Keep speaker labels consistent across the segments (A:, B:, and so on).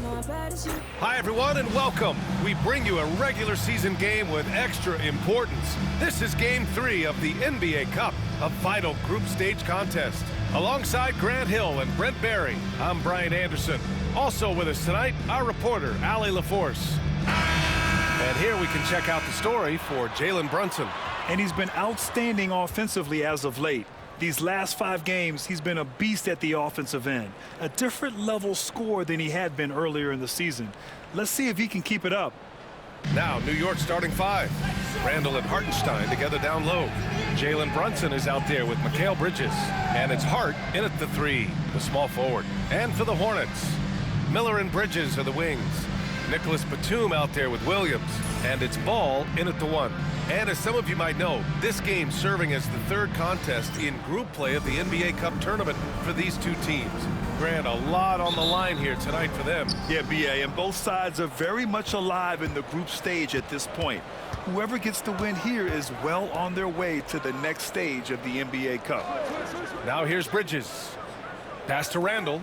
A: Hi, everyone, and welcome. We bring you a regular season game with extra importance. This is Game 3 of the NBA Cup, a vital group stage contest. Alongside Grant Hill and Brent Barry, I'm Brian Anderson. Also with us tonight, our reporter, Allie LaForce. And here we can check out the story for Jalen Brunson.
B: And he's been outstanding offensively as of late. These last 5 games, he's been a beast at the offensive end. A different level scorer than he had been earlier in the season. Let's see if he can keep it up.
A: Now, New York starting 5. Randall and Hartenstein together down low. Jalen Brunson is out there with Mikal Bridges. And it's Hart in at the 3, the small forward. And for the Hornets, Miller and Bridges are the wings. Nicholas Batum out there with Williams. And it's Ball in at the 1. And as some of you might know, this game serving as the 3rd contest in group play of the NBA Cup tournament for these two teams. Grant, a lot on the line here tonight for them.
B: Yeah, B.A., and both sides are very much alive in the group stage at this point. Whoever gets the win here is well on their way to the next stage of the NBA Cup.
A: Now here's Bridges. Pass to Randall.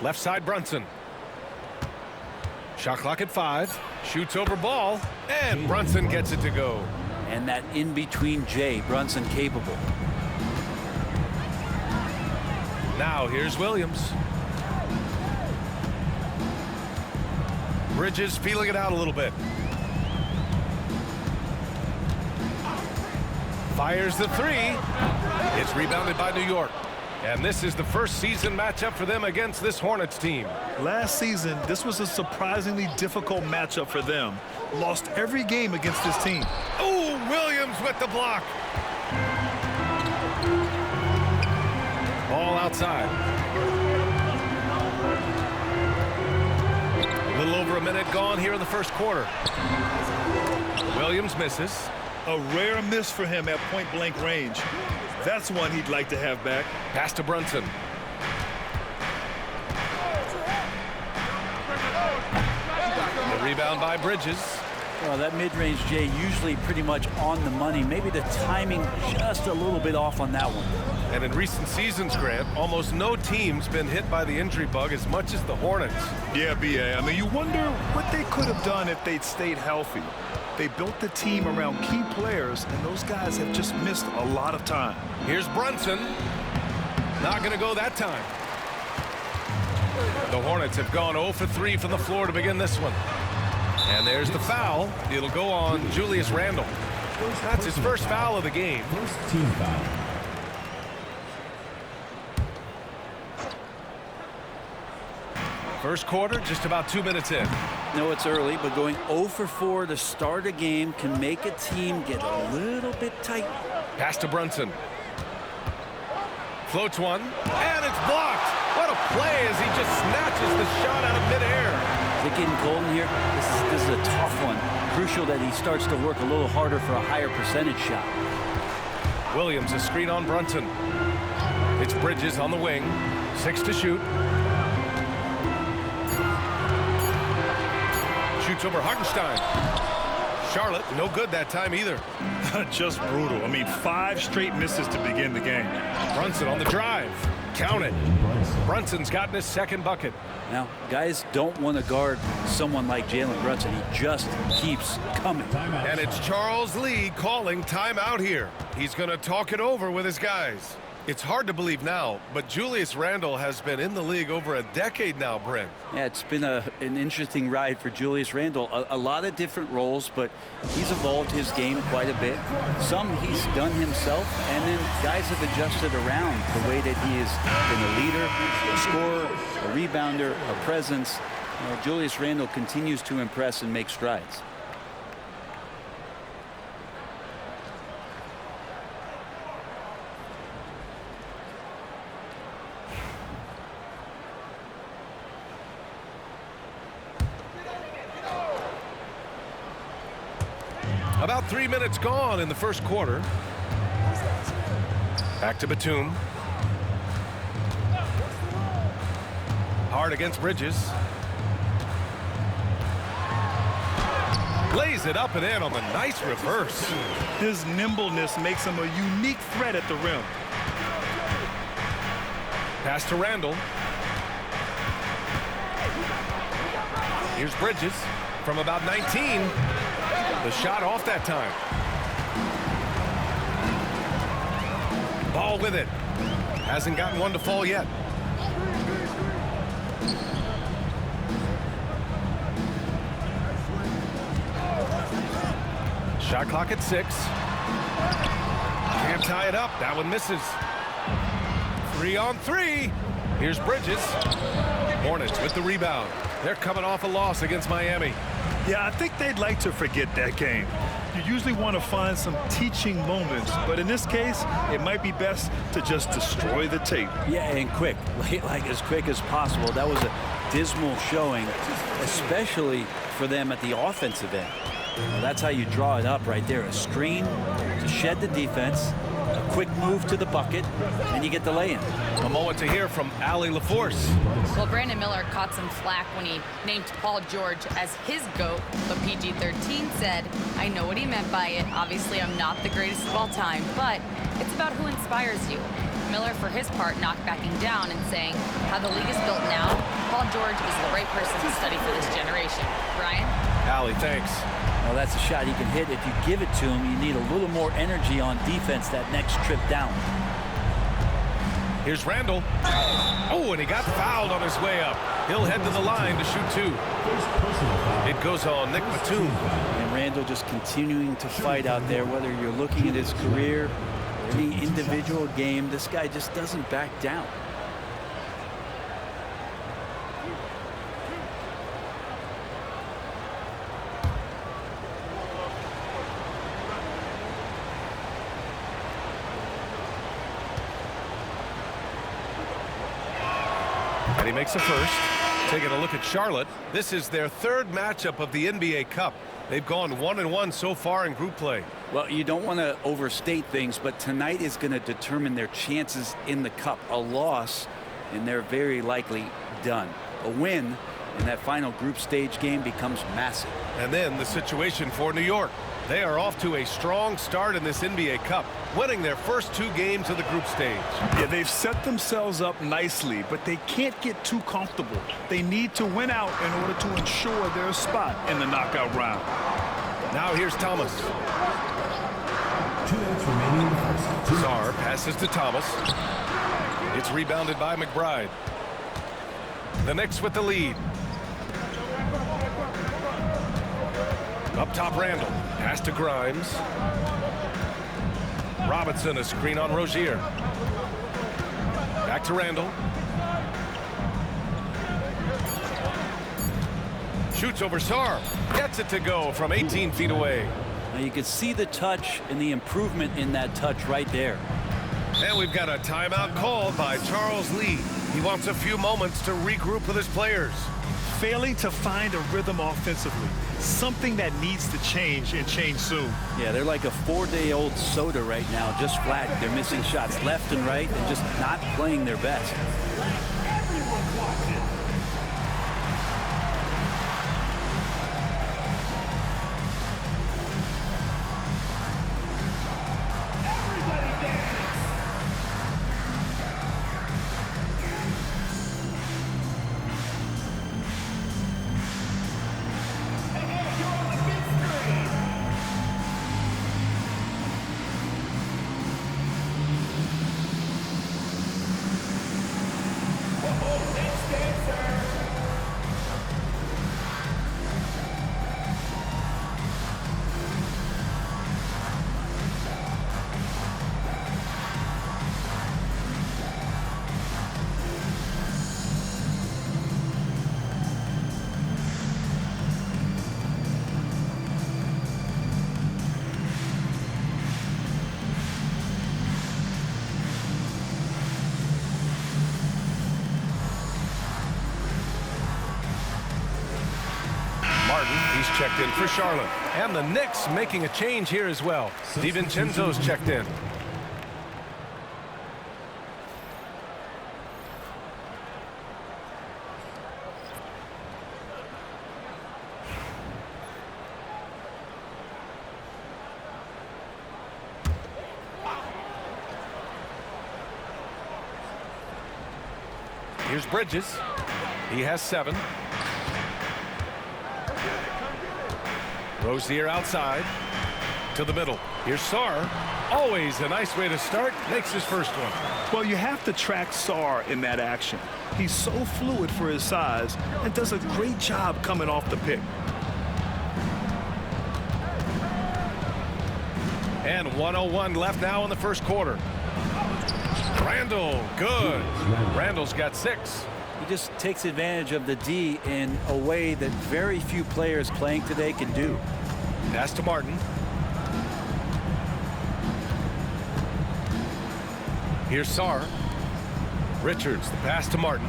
A: Left side Brunson. Shot clock at 5. Shoots over Ball, and Brunson gets it to go.
C: And that in-between Jay, Brunson capable.
A: Now here's Williams. Bridges feeling it out a little bit. Fires the 3. It's rebounded by New York. And this is the first season matchup for them against this Hornets team.
B: Last season, this was a surprisingly difficult matchup for them. Lost every game against this team.
A: Oh, Williams with the block. Ball outside. A little over a minute gone here in the first quarter. Williams misses.
B: A rare miss for him at point-blank range. That's one he'd like to have back.
A: Pass to Brunson. The rebound by Bridges.
C: Well, that mid-range Jay usually pretty much on the money. Maybe the timing just a little bit off on that one.
A: And in recent seasons, Grant, almost no team's been hit by the injury bug as much as the Hornets.
B: Yeah, B.A. I mean, you wonder what they could have done if they'd stayed healthy. They built the team around key players, and those guys have just missed a lot of time.
A: Here's Brunson. Not going to go that time. The Hornets have gone 0 for 3 from the floor to begin this one. And there's the foul. It'll go on Julius Randle. That's his first foul of the game.
D: First team foul.
A: First quarter, just about 2 minutes in.
C: No, it's early, but going 0 for 4 to start a game can make a team get a little bit tight.
A: Pass to Brunson. Floats one, and it's blocked. What a play as he just snatches the shot out of midair.
C: Is it getting cold in here? This is a tough one. Crucial that he starts to work a little harder for a higher percentage shot.
A: Williams, a screen on Brunson. It's Bridges on the wing. 6 to shoot. Shoots over Hartenstein. Charlotte, no good that time either.
B: Just brutal. I mean, 5 straight misses to begin the game.
A: Brunson on the drive. Count it. Brunson's gotten his 2nd bucket.
C: Now, guys don't want to guard someone like Jalen Brunson. He just keeps coming.
A: And it's Charles Lee calling timeout here. He's going to talk it over with his guys. It's hard to believe now, but Julius Randle has been in the league over a decade now, Brent.
C: Yeah, it's been an interesting ride for Julius Randle. A lot of different roles, but he's evolved his game quite a bit. Some he's done himself, and then guys have adjusted around the way that he has been a leader, a scorer, a rebounder, a presence. Julius Randle continues to impress and make strides.
A: About 3 minutes gone in the first quarter. Back to Batum. Hard against Bridges. Lays it up and in on the nice reverse.
B: His nimbleness makes him a unique threat at the rim.
A: Pass to Randall. Here's Bridges from about 19. The shot off that time. Ball with it. Hasn't gotten one to fall yet. Shot clock at 6. Can't tie it up. That one misses. 3 on 3. Here's Bridges. Hornets with the rebound. They're coming off a loss against Miami.
B: Yeah, I think they'd like to forget that game. You usually want to find some teaching moments, but in this case, it might be best to just destroy the tape.
C: Yeah, and quick, like as quick as possible. That was a dismal showing, especially for them at the offensive end. Well, that's how you draw it up right there. A screen to shed the defense, a quick move to the bucket, and you get the lay-in.
A: A moment to hear from Allie LaForce.
D: Well, Brandon Miller caught some flack when he named Paul George as his GOAT, but PG-13 said, I know what he meant by it. Obviously, I'm not the greatest of all time, but it's about who inspires you. Miller, for his part, not backing down and saying, how the league is built now, Paul George is the right person to study for this generation. Ryan?
A: Allie, thanks.
C: Well, that's a shot he can hit. If you give it to him, you need a little more energy on defense that next trip down.
A: Here's Randall. Oh, and he got fouled on his way up. He'll head to the line to shoot 2. It goes on Nick Batum.
C: And Randall just continuing to fight out there, whether you're looking at his career or any individual game, this guy just doesn't back down.
A: And he makes a first. Taking a look at Charlotte. This is their 3rd matchup of the NBA Cup. They've gone 1-1 so far in group play.
C: Well, you don't want to overstate things, but tonight is going to determine their chances in the Cup. A loss, and they're very likely done. A win in that final group stage game becomes massive.
A: And then the situation for New York. They are off to a strong start in this NBA Cup, winning their first 2 games of the group stage.
B: Yeah, they've set themselves up nicely, but they can't get too comfortable. They need to win out in order to ensure their spot in the knockout round.
A: Now here's Thomas.
E: 2 minutes remaining in the first.
A: Czar passes to Thomas. It's rebounded by McBride. The Knicks with the lead. Up top, Randall. Pass to Grimes. Robinson, a screen on Rozier. Back to Randall. Shoots over Sarr. Gets it to go from 18 feet away.
C: Now you can see the touch and the improvement in that touch right there.
A: And we've got a timeout called by Charles Lee. He wants a few moments to regroup with his players.
B: Failing to find a rhythm offensively, something that needs to change and change soon.
C: Yeah, they're like a 4-day-old soda right now, just flat. They're missing shots left and right and just not playing their best.
A: He's checked in for Charlotte. And the Knicks making a change here as well. DiVincenzo's checked in. Here's Bridges. He has 7. Rozier outside to the middle. Here's Sarr. Always a nice way to start. Makes his first one.
B: Well, you have to track Sarr in that action. He's so fluid for his size and does a great job coming off the pick.
A: And 1:01 left now in the first quarter. Randle, good. Randle's got 6.
C: He just takes advantage of the D in a way that very few players playing today can do.
A: Pass to Martin. Here's Sarr. Richards, the pass to Martin.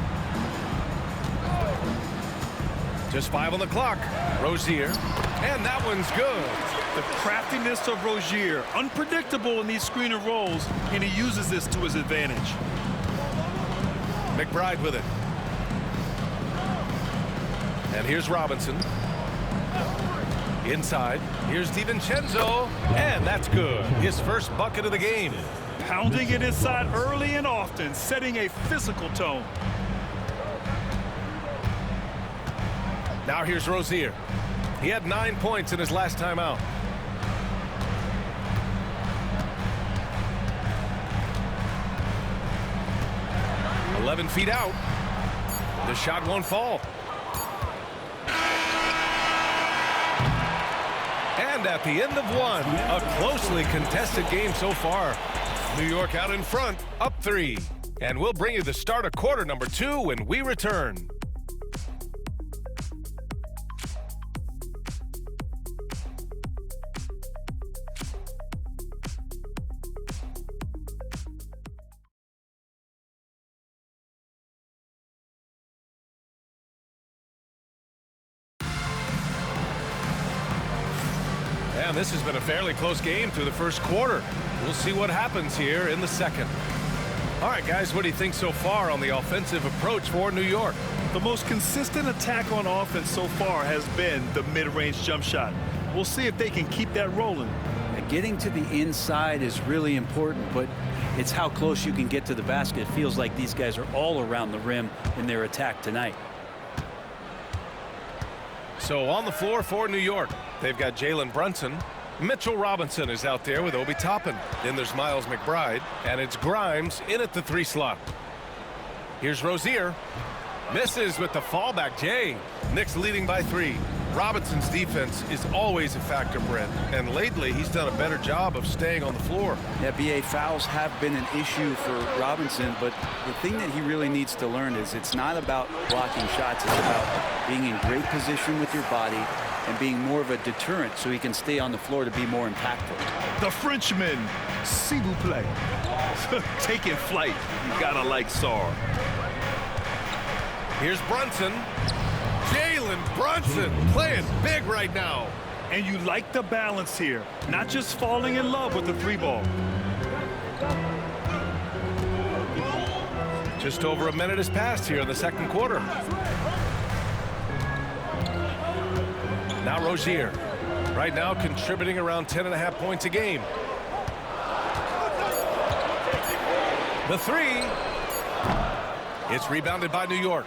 A: Just 5 on the clock. Rozier. And that one's good.
B: The craftiness of Rozier, unpredictable in these screen and rolls, and he uses this to his advantage.
A: McBride with it. And here's Robinson. Inside. Here's DiVincenzo. And that's good. His first bucket of the game.
B: Pounding it inside early and often, setting a physical tone.
A: Now here's Rozier. He had 9 points in his last time out. "11 feet out. The shot won't fall. And at the end of one, a closely contested game so far. New York out in front, up 3. And we'll bring you the start of quarter number 2 when we return. And this has been a fairly close game through the first quarter. We'll see what happens here in the second. All right, guys, what do you think so far on the offensive approach for New York?
B: The most consistent attack on offense so far has been the mid-range jump shot. We'll see if they can keep that rolling.
C: Getting to the inside is really important, but it's how close you can get to the basket. It feels like these guys are all around the rim in their attack tonight.
A: So on the floor for New York, they've got Jalen Brunson. Mitchell Robinson is out there with Obi Toppin. Then there's Miles McBride, and it's Grimes in at the 3 slot. Here's Rozier. Misses with the fallback. Jay. Knicks leading by 3. Robinson's defense is always a factor, Brent, and lately he's done a better job of staying on the floor.
C: Yeah, BA, fouls have been an issue for Robinson, but the thing that he really needs to learn is it's not about blocking shots. It's about being in great position with your body and being more of a deterrent so he can stay on the floor to be more impactful.
B: The Frenchman, s'il vous plaît. Taking flight. You gotta like Sarr.
A: Here's Brunson. Jalen Brunson playing big right now.
B: And you like the balance here, not just falling in love with the 3 ball.
A: Just over a minute has passed here in the second quarter. Now Rozier, right now contributing around 10.5 points a game. The 3. It's rebounded by New York.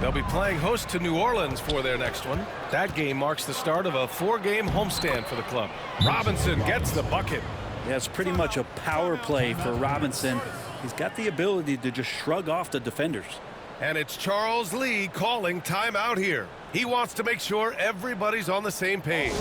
A: They'll be playing host to New Orleans for their next one. That game marks the start of a 4-game homestand for the club. Robinson gets the bucket.
C: Yeah, it's pretty much a power play for Robinson. He's got the ability to just shrug off the defenders.
A: And it's Charles Lee calling timeout here. He wants to make sure everybody's on the same page.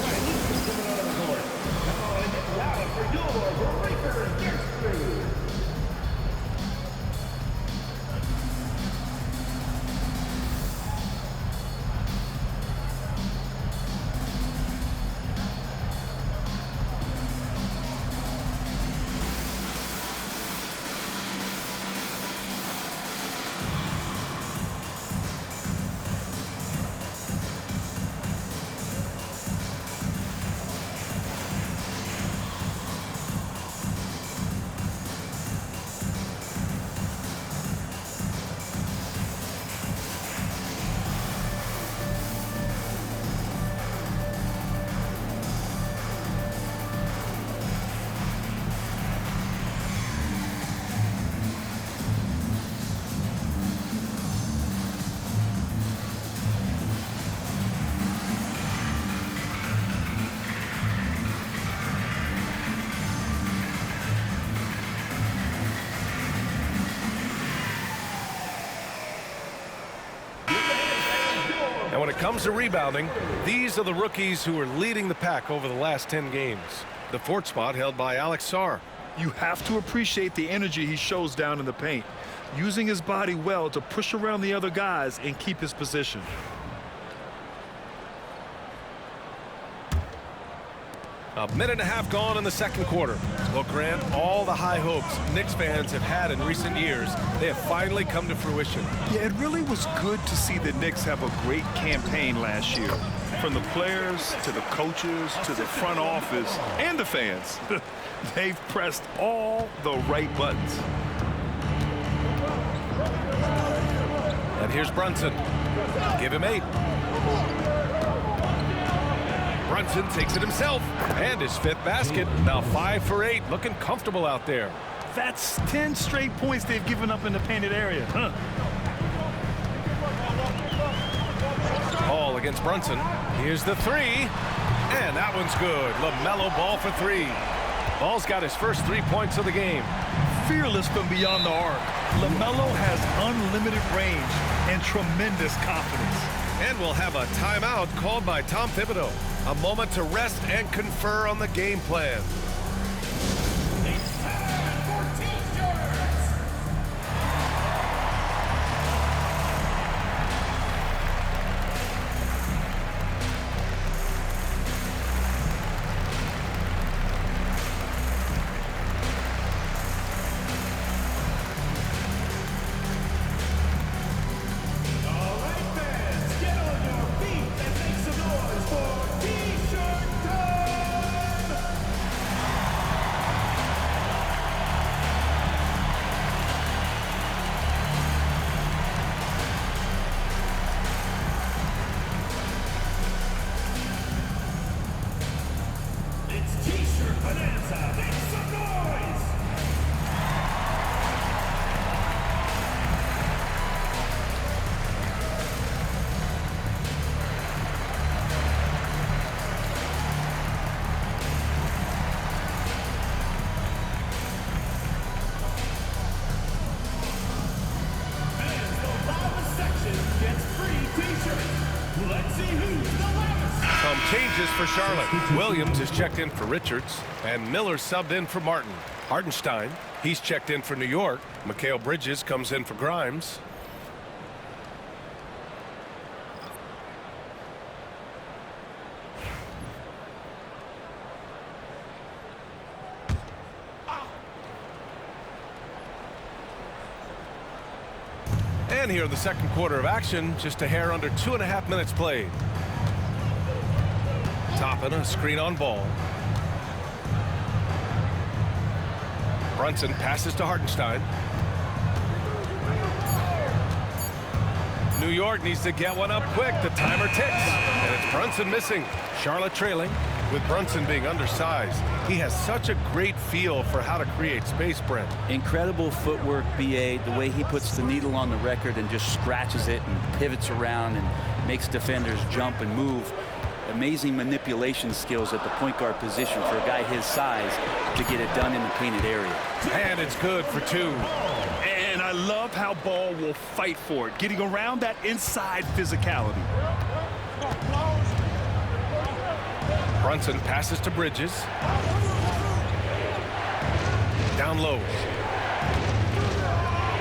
A: And when it comes to rebounding, these are the rookies who are leading the pack over the last 10 games. The fourth spot held by Alex Sarr.
B: You have to appreciate the energy he shows down in the paint, using his body well to push around the other guys and keep his position.
A: A minute and a half gone in the second quarter. Well, Grant, all the high hopes Knicks fans have had in recent years, they have finally come to fruition.
B: Yeah, it really was good to see the Knicks have a great campaign last year. From the players to the coaches to the front office and the fans. They've pressed all the right buttons.
A: And here's Brunson. Give him 8. Brunson takes it himself. And his 5th basket. Now 5 for 8. Looking comfortable out there.
B: That's 10 straight points they've given up in the painted area.
A: Ball against Brunson. Here's the 3. And that one's good. LaMelo Ball for 3. Ball's got his first 3 points of the game.
B: Fearless from beyond the arc. LaMelo has unlimited range and tremendous confidence.
A: And we'll have a timeout called by Tom Thibodeau. A moment to rest and confer on the game plan. Some changes for Charlotte. Williams is checked in for Richards, and Miller subbed in for Martin. Hartenstein, he's checked in for New York. Mikal Bridges comes in for Grimes. And here in the second quarter of action, just a hair under 2.5 minutes played. Toppin, a screen on Ball. Brunson passes to Hartenstein. New York needs to get one up quick. The timer ticks. And it's Brunson missing. Charlotte trailing. With Brunson being undersized, he has such a great feel for how to create space, Brent.
C: Incredible footwork, BA, the way he puts the needle on the record and just scratches it and pivots around and makes defenders jump and move. Amazing manipulation skills at the point guard position for a guy his size to get it done in the painted area.
A: And it's good for 2.
B: And I love how Ball will fight for it, getting around that inside physicality.
A: Brunson passes to Bridges. Down low.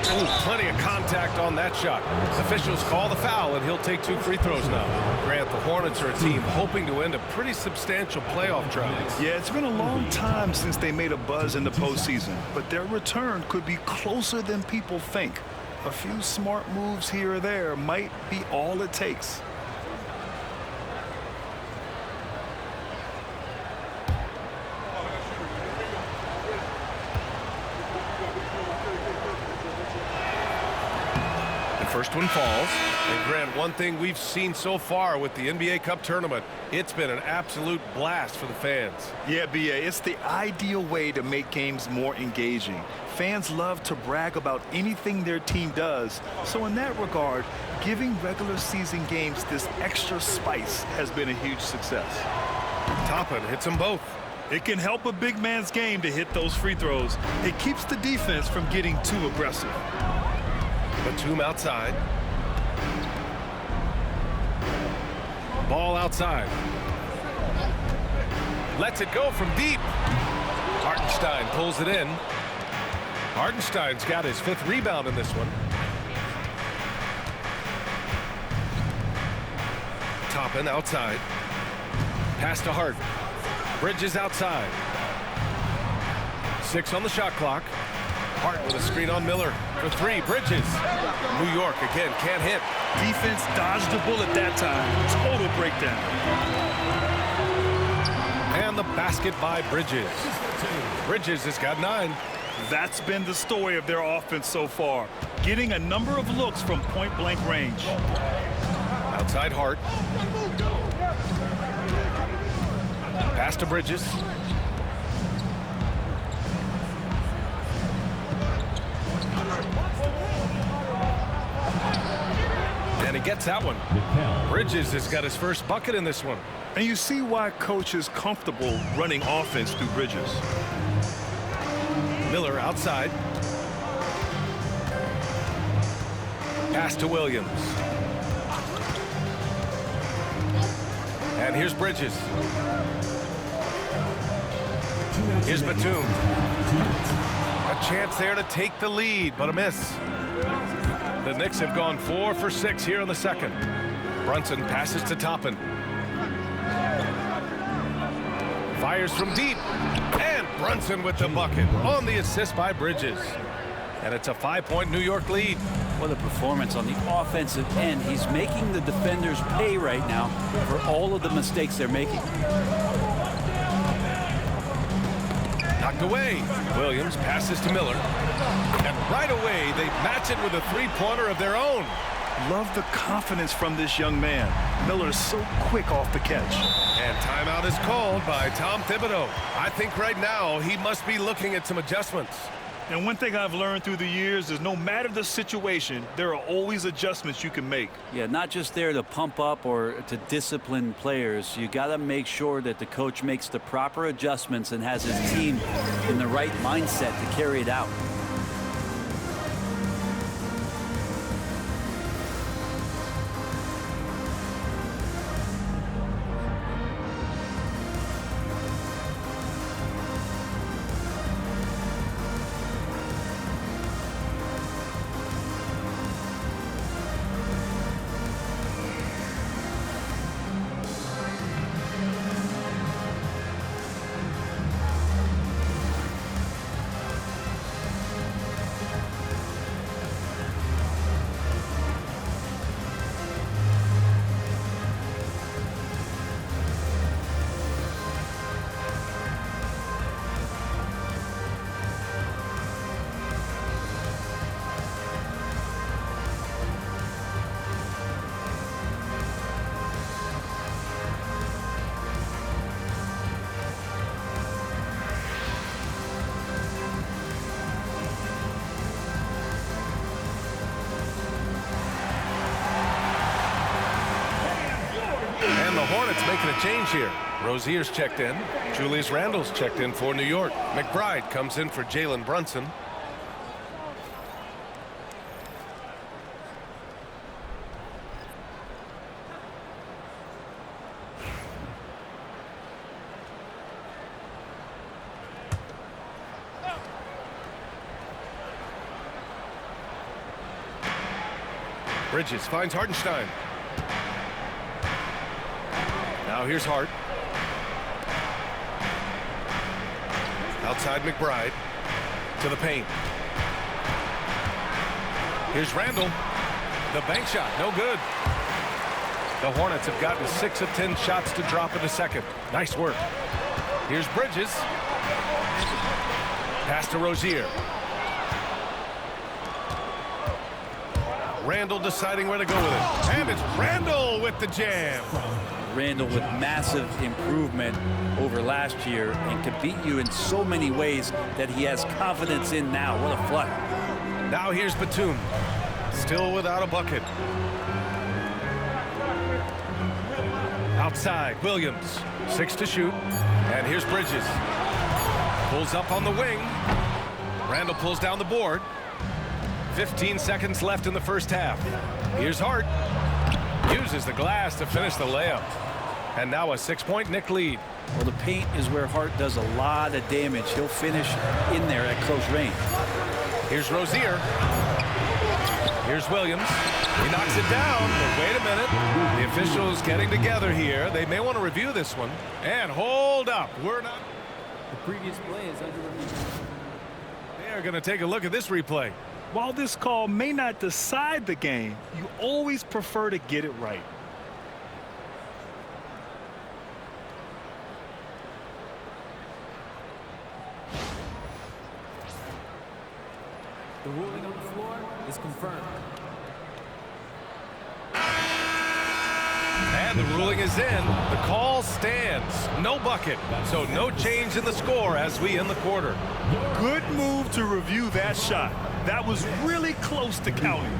A: Ooh, plenty of contact on that shot. Officials call the foul, and he'll take 2 free throws now. Grant, the Hornets are a team hoping to end a pretty substantial playoff drought.
B: Yeah, it's been a long time since they made a buzz in the postseason, but their return could be closer than people think. A few smart moves here or there might be all it takes.
A: First one falls. And Grant, one thing we've seen so far with the NBA Cup tournament, it's been an absolute blast for the fans.
B: Yeah, BA, it's the ideal way to make games more engaging. Fans love to brag about anything their team does. So in that regard, giving regular season games this extra spice has been a huge success.
A: Toppin hits them both.
B: It can help a big man's game to hit those free throws. It keeps the defense from getting too aggressive.
A: Batum outside. outside. Lets it go from deep. Hartenstein pulls it in. Hartenstein's got his 5th rebound in this one. Toppin outside. Pass to Hart. Bridges outside. 6 on the shot clock. Hart with a screen on Miller for 3. Bridges. New York again can't hit.
B: Defense dodged a bullet that time. Total breakdown.
A: And the basket by Bridges. Bridges has got 9.
B: That's been the story of their offense so far. Getting a number of looks from point-blank range.
A: Outside Hart. Pass to Bridges. And he gets that one. Bridges has got his first bucket in this one.
B: And you see why coach is comfortable running offense through Bridges.
A: Miller outside. Pass to Williams. And here's Bridges. Here's Batum. A chance there to take the lead, but a miss. The Knicks have gone 4 for 6 here in the second. Brunson passes to Toppin. Fires from deep. And Brunson with the bucket on the assist by Bridges. And it's a 5-point New York lead.
C: What a performance on the offensive end. He's making the defenders pay right now for all of the mistakes they're making.
A: Knocked away. Williams passes to Miller. And right away, they match it with a 3-pointer of their own.
B: Love the confidence from this young man. Miller is so quick off the catch.
A: And timeout is called by Tom Thibodeau. I think right now he must be looking at some adjustments.
B: And one thing I've learned through the years is no matter the situation, there are always adjustments you can make.
C: Yeah, not just there to pump up or to discipline players. You got to make sure that the coach makes the proper adjustments and has his team in the right mindset to carry it out.
A: Hornets making a change here. Rozier's checked in. Julius Randle's checked in for New York. McBride comes in for Jalen Brunson. Bridges finds Hartenstein. Now here's Hart. Outside McBride. To the paint. Here's Randle. The bank shot, no good. The Hornets have gotten 6 of 10 shots to drop in the second. Nice work. Here's Bridges. Pass to Rozier. Randle deciding where to go with it. And it's Randle with the jam.
C: Randle with massive improvement over last year and can beat you in so many ways that he has confidence in now. What a flush.
A: Now here's Batum. Still without a bucket. Outside, Williams. 6 to shoot. And here's Bridges. Pulls up on the wing. Randle pulls down the board. 15 seconds left in the first half. Here's Hart. Uses the glass to finish the layup. And now a 6-point Knick lead.
C: Well, the paint is where Hart does a lot of damage. He'll finish in there at close range.
A: Here's Rozier. Here's Williams. He knocks it down, but wait a minute. The officials getting together here. They may want to review this one. And hold up. We're not.
F: The previous play is under review.
A: They are going to take a look at this replay.
B: While this call may not decide the game, you always prefer to get it right.
F: The ruling on the floor is confirmed.
A: And the ruling is in. The call stands. No bucket. So no change in the score as we end the quarter.
B: Good move to review that shot. That was really close to counting.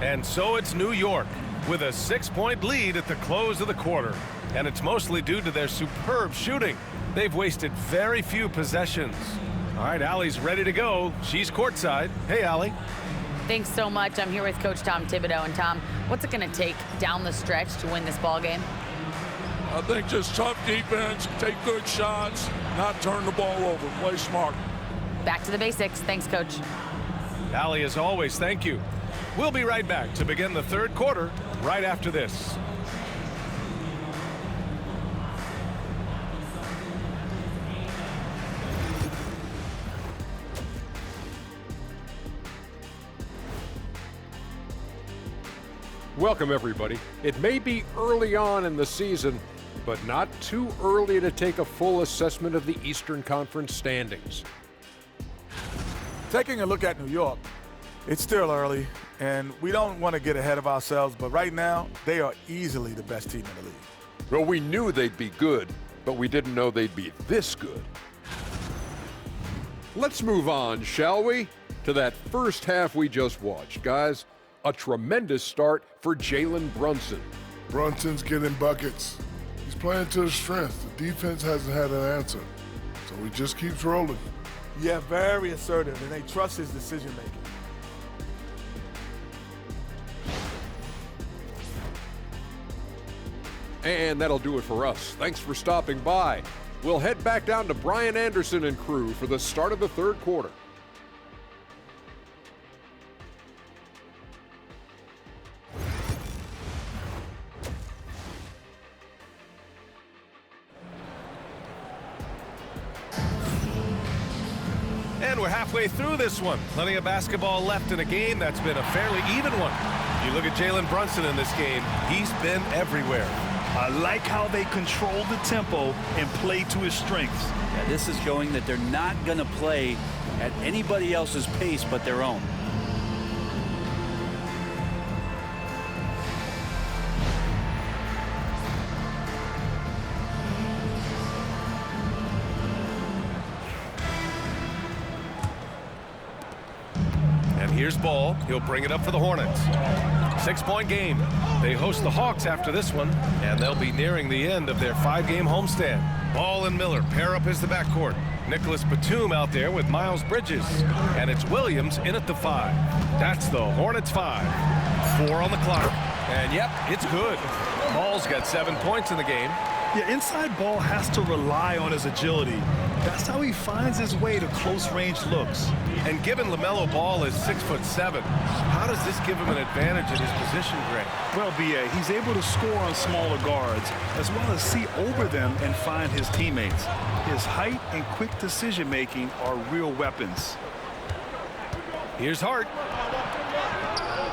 A: And so it's New York with a 6-point lead at the close of the quarter. And it's mostly due to their superb shooting. They've wasted very few possessions. All right, Allie's ready to go. She's courtside. Hey, Allie.
D: Thanks so much. I'm here with Coach Tom Thibodeau. And Tom, what's it going to take down the stretch to win this ball game?
G: I think just tough defense, take good shots, not turn the ball over, play smart.
D: Back to the basics. Thanks, Coach.
A: Allie, as always, thank you. We'll be right back to begin the third quarter right after this.
H: Welcome, everybody. It may be early on in the season, but not too early to take a full assessment of the Eastern Conference standings.
I: Taking a look at New York, it's still early, and we don't want to get ahead of ourselves, but right now, they are easily the best team in the league.
H: Well, we knew they'd be good, but we didn't know they'd be this good. Let's move on, shall we, to that first half we just watched, guys. A tremendous start for Jalen Brunson.
J: Brunson's getting buckets. He's playing to his strength. The defense hasn't had an answer, so he just keeps rolling.
I: Yeah, very assertive, and they trust his decision-making.
H: And that'll do it for us. Thanks for stopping by. We'll head back down to Brian Anderson and crew for the start of the third quarter.
A: And we're halfway through this one. Plenty of basketball left in a game that's been a fairly even one. You look at Jalen Brunson in this game, he's been everywhere.
B: I like how they control the tempo and play to his strengths.
C: Yeah, this is showing that they're not going to play at anybody else's pace but their own.
A: Here's Ball. He'll bring it up for the Hornets. 6-point game. They host the Hawks after this one, and they'll be nearing the end of their 5-game homestand. Ball and Miller pair up as the backcourt. Nicholas Batum out there with Miles Bridges. And it's Williams in at the 5. That's the Hornets 5. 4 on the clock. And yep, it's good. Ball's got 7 points in the game.
B: Yeah, inside Ball has to rely on his agility. That's how he finds his way to close-range looks.
A: And given LaMelo Ball is 6'7", how does this give him an advantage in his position, Greg?
B: Well, B.A., he's able to score on smaller guards, as well as see over them and find his teammates. His height and quick decision-making are real weapons.
A: Here's Hart.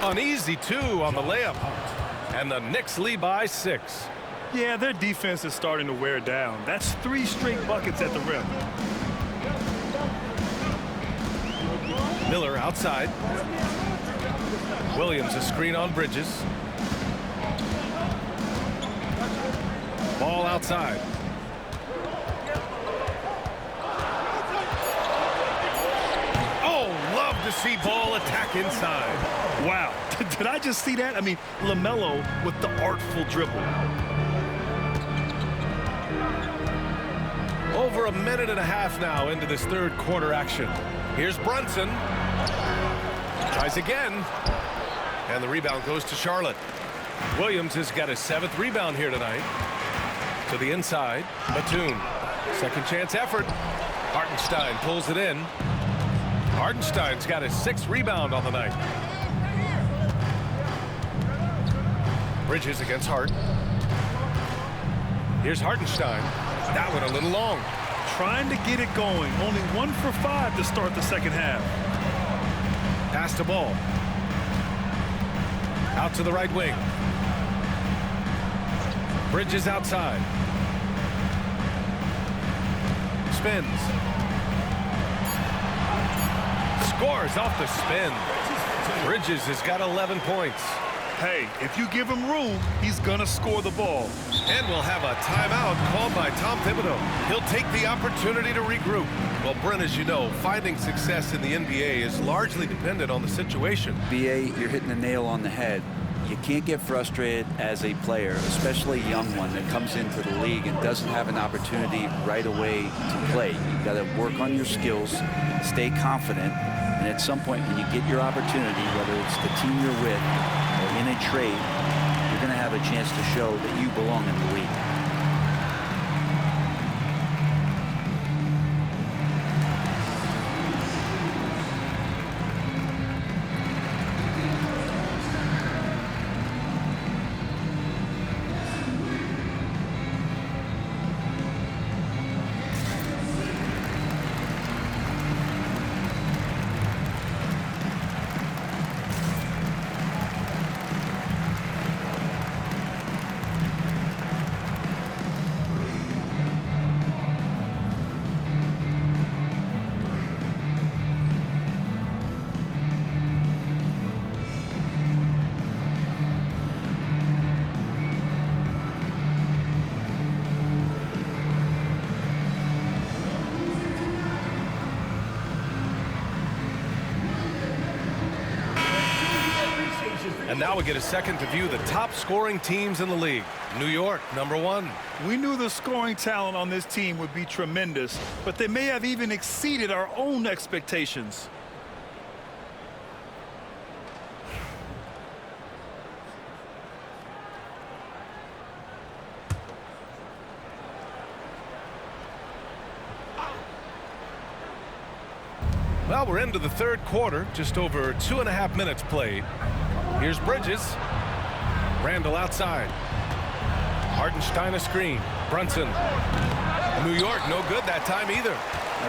A: An easy 2 on the layup. And the Knicks lead by 6.
B: Yeah, their defense is starting to wear down. That's 3 straight buckets at the rim.
A: Miller outside. Williams a screen on Bridges. Ball outside. Oh, love to see Ball attack inside.
B: Wow, did I just see that? I mean, LaMelo with the artful dribble.
A: Over a minute and a half now into this third quarter action. Here's Brunson. Tries again. And the rebound goes to Charlotte. Williams has got his 7th rebound here tonight. To the inside, Batum. Second chance effort. Hartenstein pulls it in. Hartenstein's got his 6th rebound on the night. Bridges against Hart. Here's Hartenstein. That one a little long.
B: Trying to get it going. Only 1 for 5 to start the second half.
A: Pass the ball. Out to the right wing. Bridges outside. Spins. Scores off the spin. Bridges has got 11 points.
B: Hey, if you give him room, he's going to score the ball.
A: And we'll have a timeout called by Tom Thibodeau. He'll take the opportunity to regroup. Well, Brent, as you know, finding success in the NBA is largely dependent on the situation.
C: BA, you're hitting the nail on the head. You can't get frustrated as a player, especially a young one that comes into the league and doesn't have an opportunity right away to play. You've got to work on your skills, stay confident, and at some point when you get your opportunity, whether it's the team you're with or in a trade, you're going to have a chance to show that you belong in the league.
A: And now we get a second to view the top scoring teams in the league. New York, #1.
B: We knew the scoring talent on this team would be tremendous, but they may have even exceeded our own expectations.
A: Well, we're into the third quarter, just over 2.5 minutes played. Here's Bridges. Randall outside. Hartenstein a screen. Brunson. New York no good that time either.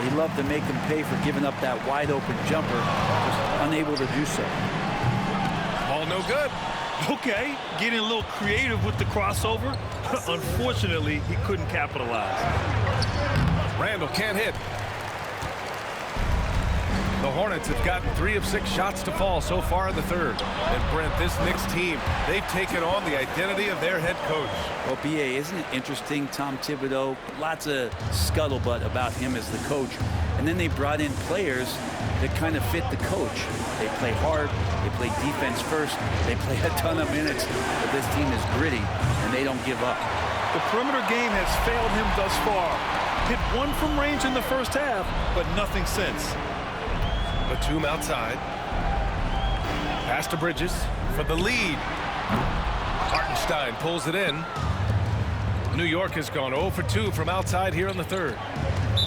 C: He'd love to make him pay for giving up that wide open jumper, just unable to do so.
A: Ball no good.
B: Okay, getting a little creative with the crossover. Unfortunately, he couldn't capitalize.
A: Randall can't hit. The Hornets have gotten 3 of 6 shots to fall so far in the third. And Brent, this Knicks team, they've taken on the identity of their head coach.
C: Well, BA, isn't it interesting? Tom Thibodeau, lots of scuttlebutt about him as the coach. And then they brought in players that kind of fit the coach. They play hard, they play defense first, they play a ton of minutes, but this team is gritty and they don't give up.
B: The perimeter game has failed him thus far. Hit 1 from range in the first half, but nothing since.
A: Batum outside. Pass to Bridges for the lead. Hartenstein pulls it in. New York has gone 0 for 2 from outside here in the third.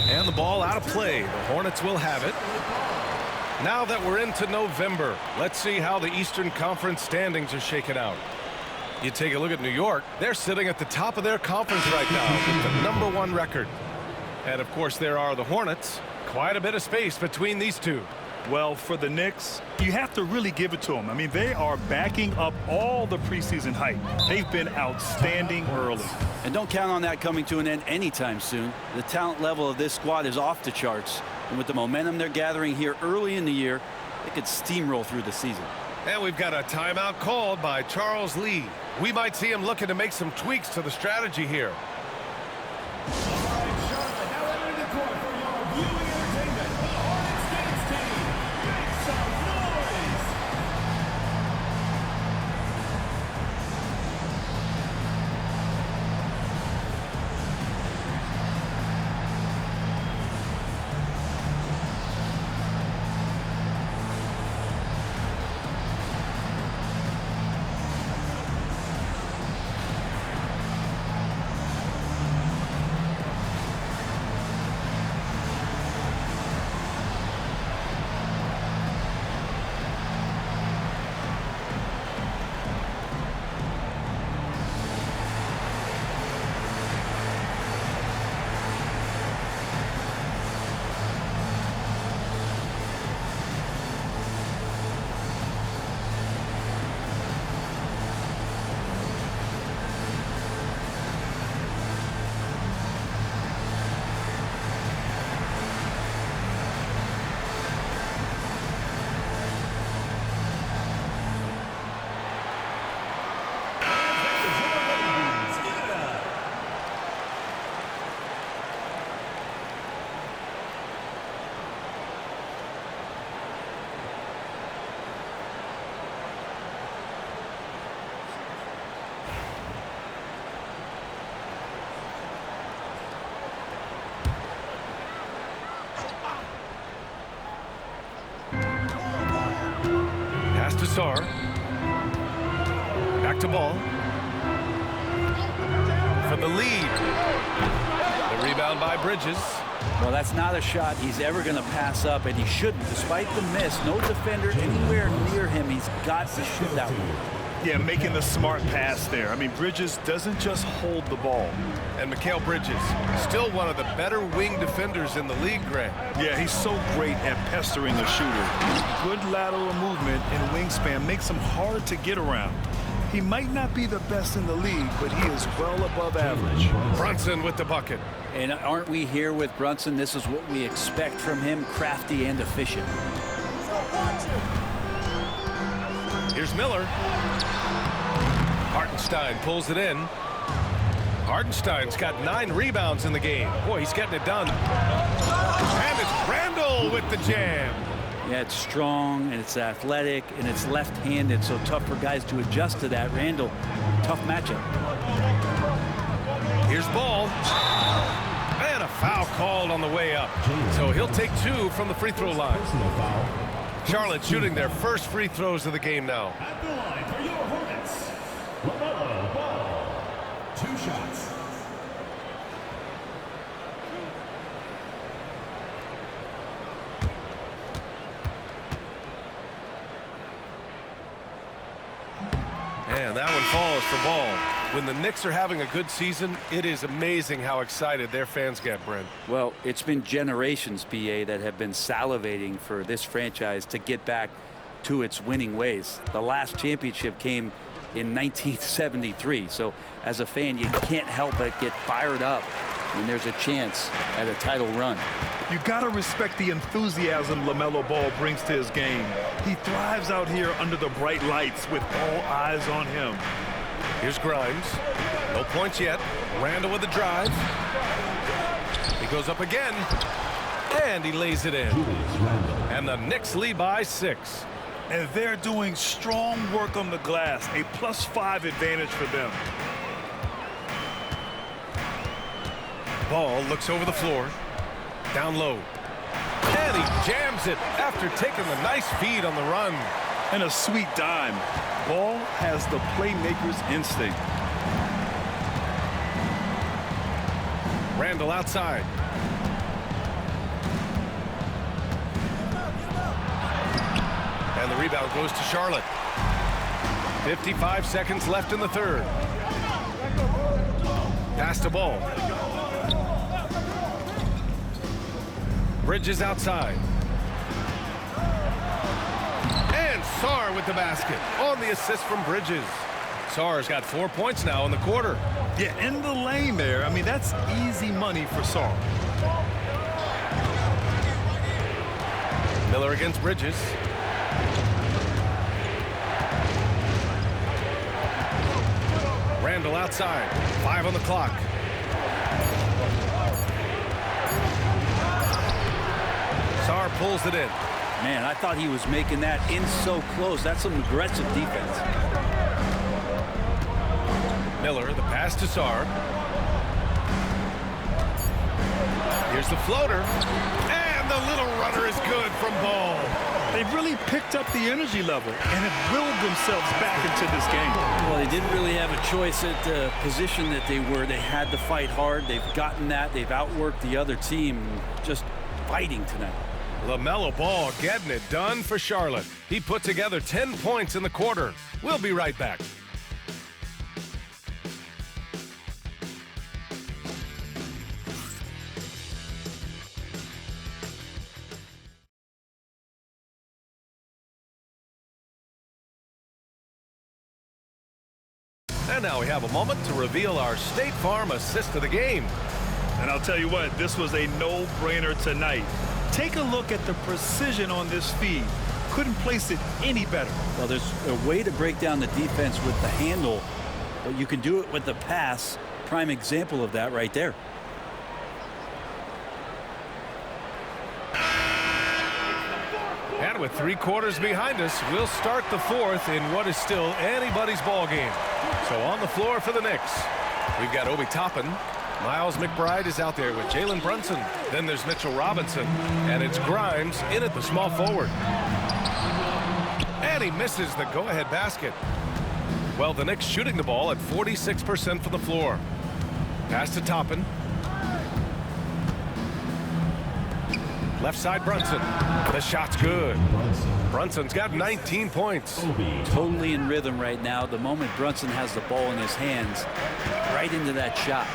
A: And the ball out of play. The Hornets will have it. Now that we're into November, let's see how the Eastern Conference standings are shaken out. You take a look at New York. They're sitting at the top of their conference right now with the #1 record. And of course there are the Hornets. Quite a bit of space between these two.
B: Well, for the Knicks, you have to really give it to them. I mean, they are backing up all the preseason hype. They've been outstanding early.
C: And don't count on that coming to an end anytime soon. The talent level of this squad is off the charts. And with the momentum they're gathering here early in the year, they could steamroll through the season.
A: And we've got a timeout called by Charles Lee. We might see him looking to make some tweaks to the strategy here. Sarr. Back to Ball. For the lead. The rebound by Bridges.
C: Well, that's not a shot he's ever going to pass up, and he shouldn't. Despite the miss, no defender anywhere near him. He's got to shoot that one.
B: Yeah, making the smart pass there. I mean, Bridges doesn't just hold the ball.
A: And Mikal Bridges, still one of the better wing defenders in the league, Grant.
B: Yeah, he's so great at pestering a shooter. Good lateral movement and wingspan makes him hard to get around. He might not be the best in the league, but he is well above average.
A: Brunson with the bucket.
C: And aren't we here with Brunson? This is what we expect from him, crafty and efficient.
A: Here's Miller. Hartenstein pulls it in. Hartenstein's got 9 rebounds in the game. Boy, he's getting it done. And it's Randall with the jam.
C: Yeah, it's strong, and it's athletic, and it's left-handed, so tough for guys to adjust to that. Randall, tough matchup.
A: Here's Ball. And a foul called on the way up. So he'll take 2 from the free throw line. Charlotte shooting their first free throws of the game now.
E: At the line for your Hornets, LaMelo Ball. 2 shots.
A: And that one falls for Ball. When the Knicks are having a good season, it is amazing how excited their fans get, Brent.
C: Well, it's been generations, PA, that have been salivating for this franchise to get back to its winning ways. The last championship came in 1973. So as a fan, you can't help but get fired up when there's a chance at a title run.
B: You got to respect the enthusiasm LaMelo Ball brings to his game. He thrives out here under the bright lights with all eyes on him.
A: Here's Grimes. No points yet. Randall with the drive. He goes up again. And he lays it in. And the Knicks lead by 6.
B: And they're doing strong work on the glass. A +5 advantage for them.
A: Ball looks over the floor. Down low. And he jams it after taking a nice feed on the run.
B: And a sweet dime. Ball has the playmaker's instinct.
A: Randall outside. And the rebound goes to Charlotte. 55 seconds left in the third. Pass to Ball. Bridges outside. And Sarr with the basket on the assist from Bridges. Sarr's got 4 points now in the quarter.
B: Yeah, in the lane there. I mean, that's easy money for Sarr.
A: Miller against Bridges. Randall outside. 5 on the clock. Sarr pulls it in.
C: Man, I thought he was making that in so close. That's some aggressive defense.
A: Miller, the pass to Sarr. Here's the floater. And the little runner is good from Ball.
B: They've really picked up the energy level and have willed themselves back into this game.
C: Well, they didn't really have a choice at the position that they were. They had to fight hard. They've gotten that. They've outworked the other team. Just fighting tonight.
A: LaMelo Ball getting it done for Charlotte. He put together 10 points in the quarter. We'll be right back. And now we have a moment to reveal our State Farm assist of the game.
B: And I'll tell you what, this was a no-brainer tonight. Take a look at the precision on this feed. Couldn't place it any better.
C: Well, there's a way to break down the defense with the handle, but you can do it with the pass. Prime example of that right there.
A: And with 3 quarters behind us, we'll start the fourth in what is still anybody's ball game. So on the floor for the Knicks, we've got Obi Toppin. Miles McBride is out there with Jalen Brunson. Then there's Mitchell Robinson. And it's Grimes in at the small forward. And And he misses the go-ahead basket. Well, the Knicks shooting the ball at 46% from the floor. Pass to Toppin. Left side, Brunson. The shot's good. Brunson's got 19 points.
C: Totally in rhythm right now. The moment Brunson has the ball in his hands, right into that shot.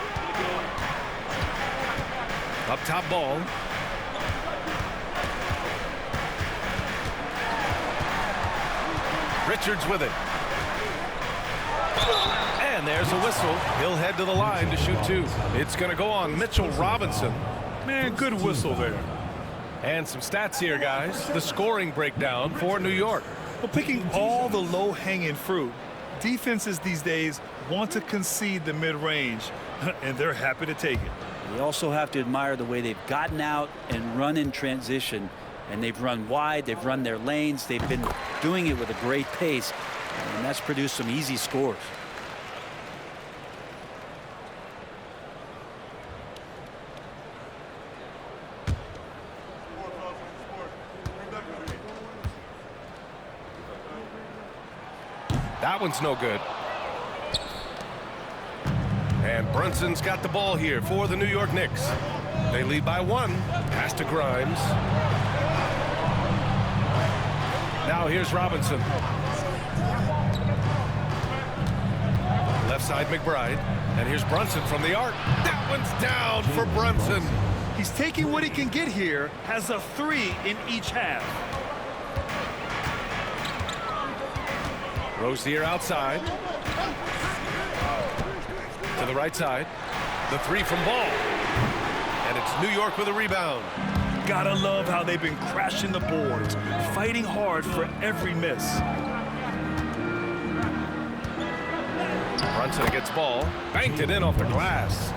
A: Up top ball. Richards with it. And there's a whistle. He'll head to the line to shoot two. It's going to go on Mitchell Robinson.
B: Man, good whistle there.
A: And some stats here, guys. The scoring breakdown for New York.
B: Well, picking all the low-hanging fruit, defenses these days want to concede the mid-range, and they're happy to take it.
C: We also have to admire the way they've gotten out and run in transition. And they've run wide, they've run their lanes, they've been doing it with a great pace, and that's produced some easy scores.
A: That one's no good. And Brunson's got the ball here for the New York Knicks. They lead by one. Pass to Grimes. Now here's Robinson. Left side, McBride. And here's Brunson from the arc. That one's down for Brunson.
B: He's taking what he can get here, has a 3 in each half.
A: Rozier outside. To the right side. The 3 from Ball. And it's New York with a rebound.
B: Gotta love how they've been crashing the boards, fighting hard for every miss.
A: Brunson gets ball, banked it in off the glass.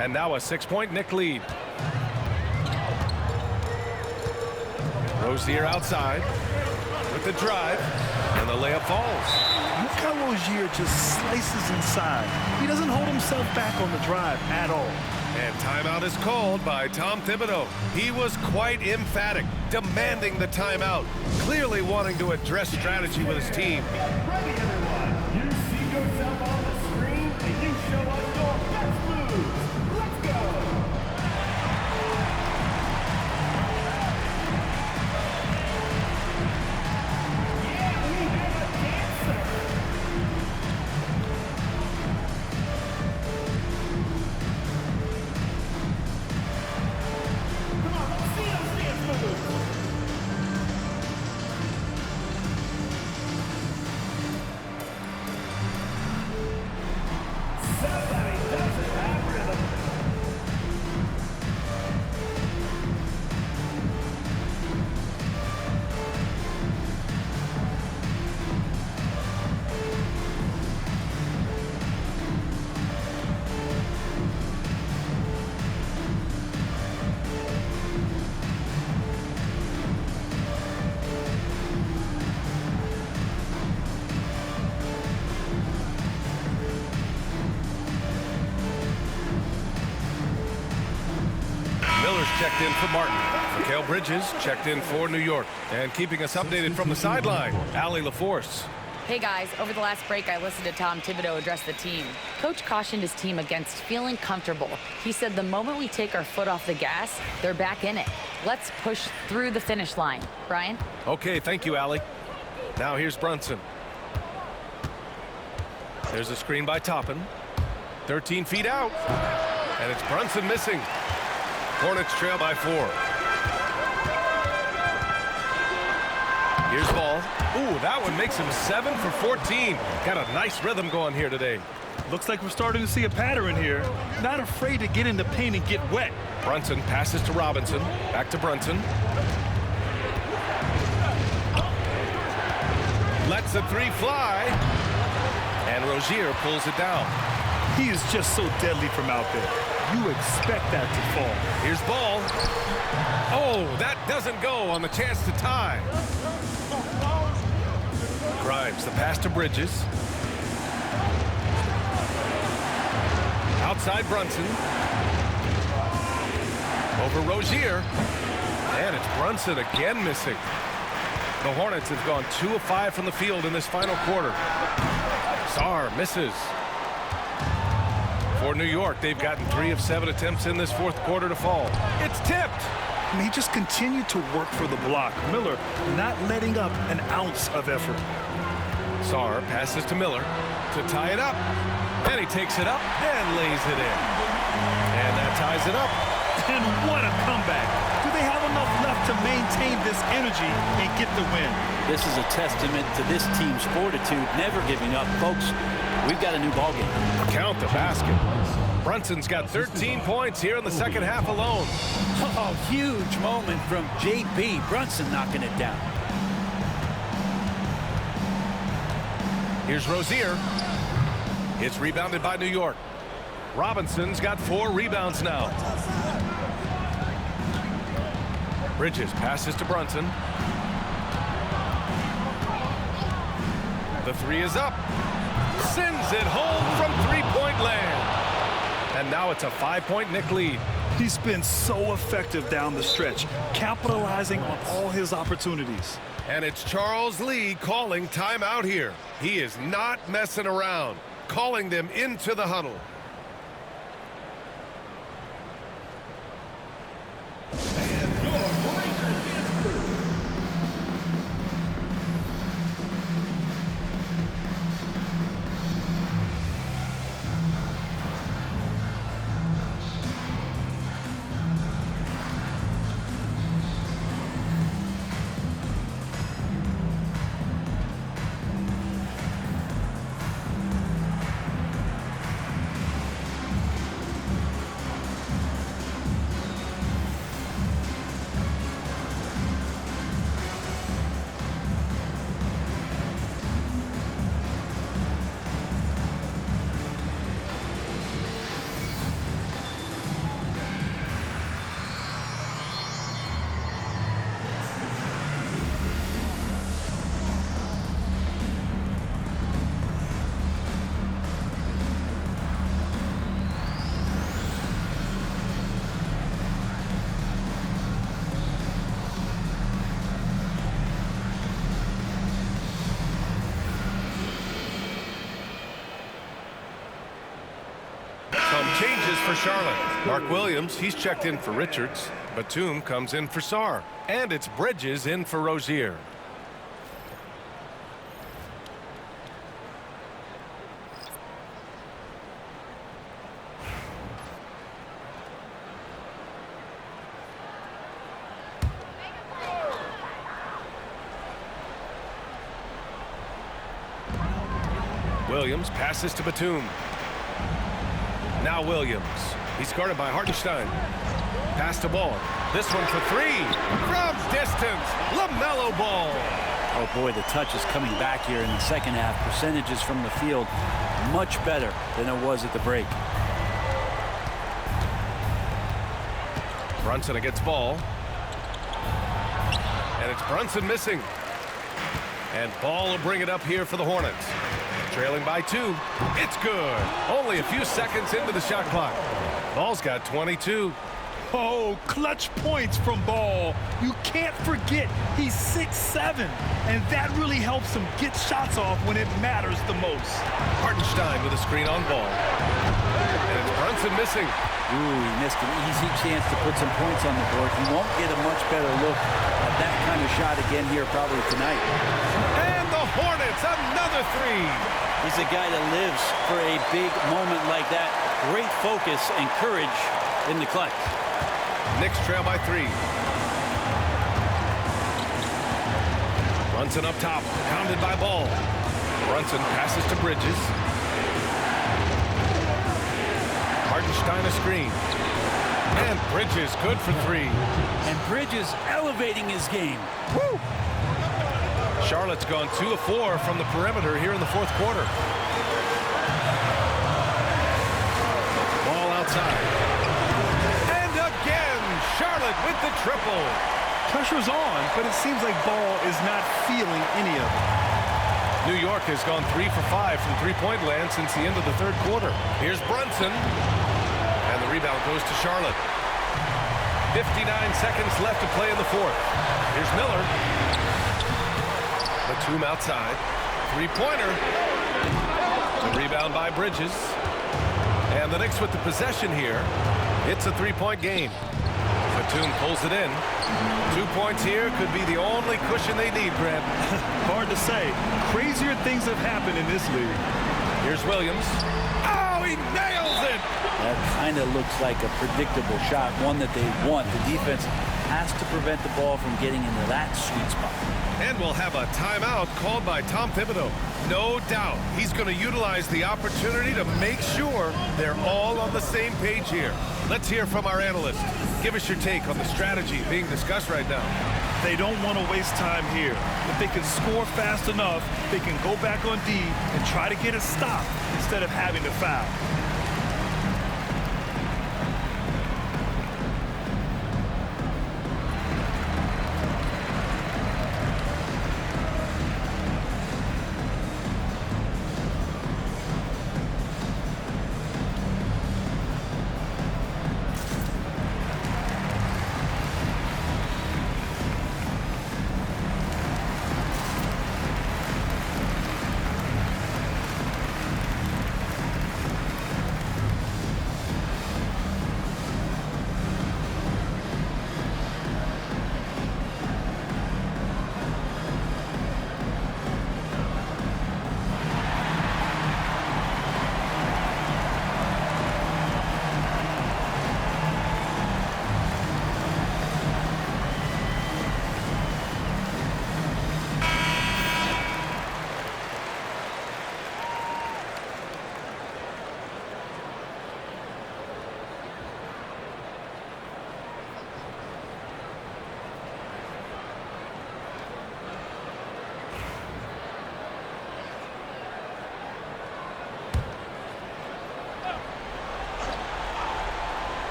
A: And now a 6-point Knick lead. Rozier outside with the drive, and the layup falls.
B: Look how Rozier just slices inside. He doesn't hold himself back on the drive at all.
A: And timeout is called by Tom Thibodeau. He was quite emphatic, demanding the timeout, clearly wanting to address strategy with his team.
E: Ready, everyone. You see yourself on the screen, and you show us your best moves. Let's go. Yeah, we have a dancer. Come on, let's see those dance moves. Somebody doesn't have rhythm.
A: Miller's checked in for Martin. Mikal Bridges checked in for New York. And keeping us updated from the sideline, Allie LaForce.
D: Hey guys, over the last break, I listened to Tom Thibodeau address the team. Coach cautioned his team against feeling comfortable. He said the moment we take our foot off the gas, they're back in it. Let's push through the finish line. Brian?
A: Okay, thank you, Allie. Now here's Brunson. There's a screen by Toppin. 13 feet out. And it's Brunson missing. Hornets trail by 4. Here's Ball. Ooh, that one makes him 7 for 14. Got a nice rhythm going here today.
B: Looks like we're starting to see a pattern here. Not afraid to get in the paint and get wet.
A: Brunson passes to Robinson. Back to Brunson. Lets the 3 fly. And Rozier pulls it down.
B: He is just so deadly from out there. You expect that to fall.
A: Here's Ball. Oh, that doesn't go on the chance to tie. Grimes, the pass to Bridges. Outside Brunson. Over Rozier. And it's Brunson again missing. The Hornets have gone 2 of 5 from the field in this final quarter. Sarr misses. For New York, they've gotten 3 of 7 attempts in this fourth quarter to fall. It's tipped.
B: I mean, he just continued to work for the block. Miller not letting up an ounce of effort.
A: Sarr passes to Miller to tie it up. And he takes it up and lays it in. And that ties it up.
B: And what a comeback. Do they have enough left to maintain this energy and get the win?
C: This is a testament to this team's fortitude, never giving up. Folks, we've got a new ballgame.
A: Count the basket. Brunson's got 13 points here in the second half alone.
C: Oh, huge moment from J.B. Brunson knocking it down.
A: Here's Rozier. It's rebounded by New York. Robinson's got 4 rebounds now. Bridges passes to Brunson. The 3 is up. Sends it home from three-point land. And now it's a 5-point Knick lead.
B: He's been so effective down the stretch, capitalizing on all his opportunities.
A: And it's Charles Lee calling timeout here. He is not messing around, calling them into the huddle. Changes for Charlotte. Mark Williams, he's checked in for Richards. Batum comes in for Sarr. And it's Bridges in for Rozier. Williams passes to Batum. Now Williams. He's guarded by Hartenstein. Pass to Ball. This one for 3. From distance. LaMelo Ball.
C: Oh, boy, the touch is coming back here in the second half. Percentages from the field much better than it was at the break.
A: Brunson against Ball. And it's Brunson missing. And Ball will bring it up here for the Hornets. Trailing by 2. It's good. Only a few seconds into the shot clock. Ball's got 22.
B: Oh, clutch points from Ball. You can't forget he's 6'7", and that really helps him get shots off when it matters the most.
A: Hartenstein with a screen on Ball. And it's Brunson missing.
C: Ooh, he missed an easy chance to put some points on the board. He won't get a much better look at that kind of shot again here probably tonight.
A: And the Hornets, another 3.
C: He's a guy that lives for a big moment like that. Great focus and courage in the clutch.
A: Knicks trail by 3. Brunson up top, pounded by Ball. Brunson passes to Bridges. Hartenstein a screen. And Bridges good for 3.
C: And Bridges elevating his game.
A: Woo! Charlotte's gone 2 of 4 from the perimeter here in the fourth quarter. Ball outside. And again, Charlotte with the triple.
B: Pressure's on, but it seems like Ball is not feeling any of it.
A: New York has gone 3 for 5 from three-point land since the end of the third quarter. Here's Brunson. And the rebound goes to Charlotte. 59 seconds left to play in the fourth. Here's Miller. Batum outside. Three-pointer. The rebound by Bridges. And the Knicks with the possession here. It's a three-point game. Batum pulls it in. 2 points here could be the only cushion they need, Grant.
B: Hard to say. Crazier things have happened in this league.
A: Here's Williams. Oh, he nails it!
C: That kind of looks like a predictable shot, one that they want. The defense has to prevent the ball from getting into that sweet spot.
A: And we'll have a timeout called by Tom Thibodeau. No doubt he's going to utilize the opportunity to make sure they're all on the same page here. Let's hear from our analyst. Give us your take on the strategy being discussed right now.
B: They don't want to waste time here. If they can score fast enough, they can go back on D and try to get a stop instead of having to foul.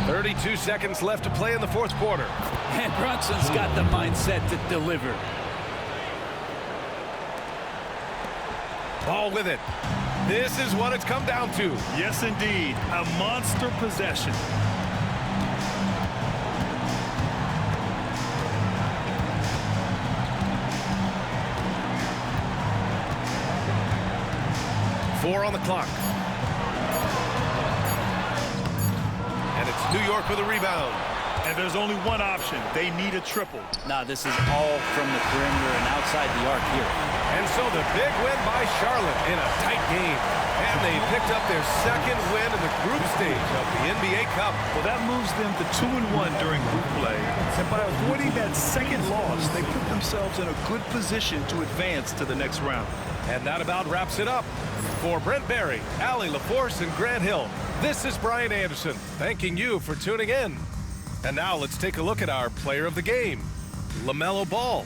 A: .32 seconds left to play in the fourth quarter.
C: And Brunson's got the mindset to deliver.
A: Ball with it. This is what it's come down to.
B: Yes, indeed. A monster possession.
A: Four on the clock. And it's New York with a rebound.
B: And there's only one option. They need a triple.
C: Now this is all from the perimeter and outside the arc here.
A: And so the big win by Charlotte in a tight game. And they picked up their second win in the group stage of the NBA Cup.
B: Well, that moves them to 2-1 during group play. And by avoiding that second loss, they put themselves in a good position to advance to the next round.
A: And that about wraps it up. For Brent Barry, Allie LaForce, and Grant Hill, this is Brian Anderson, thanking you for tuning in. And now let's take a look at our player of the game, LaMelo Ball.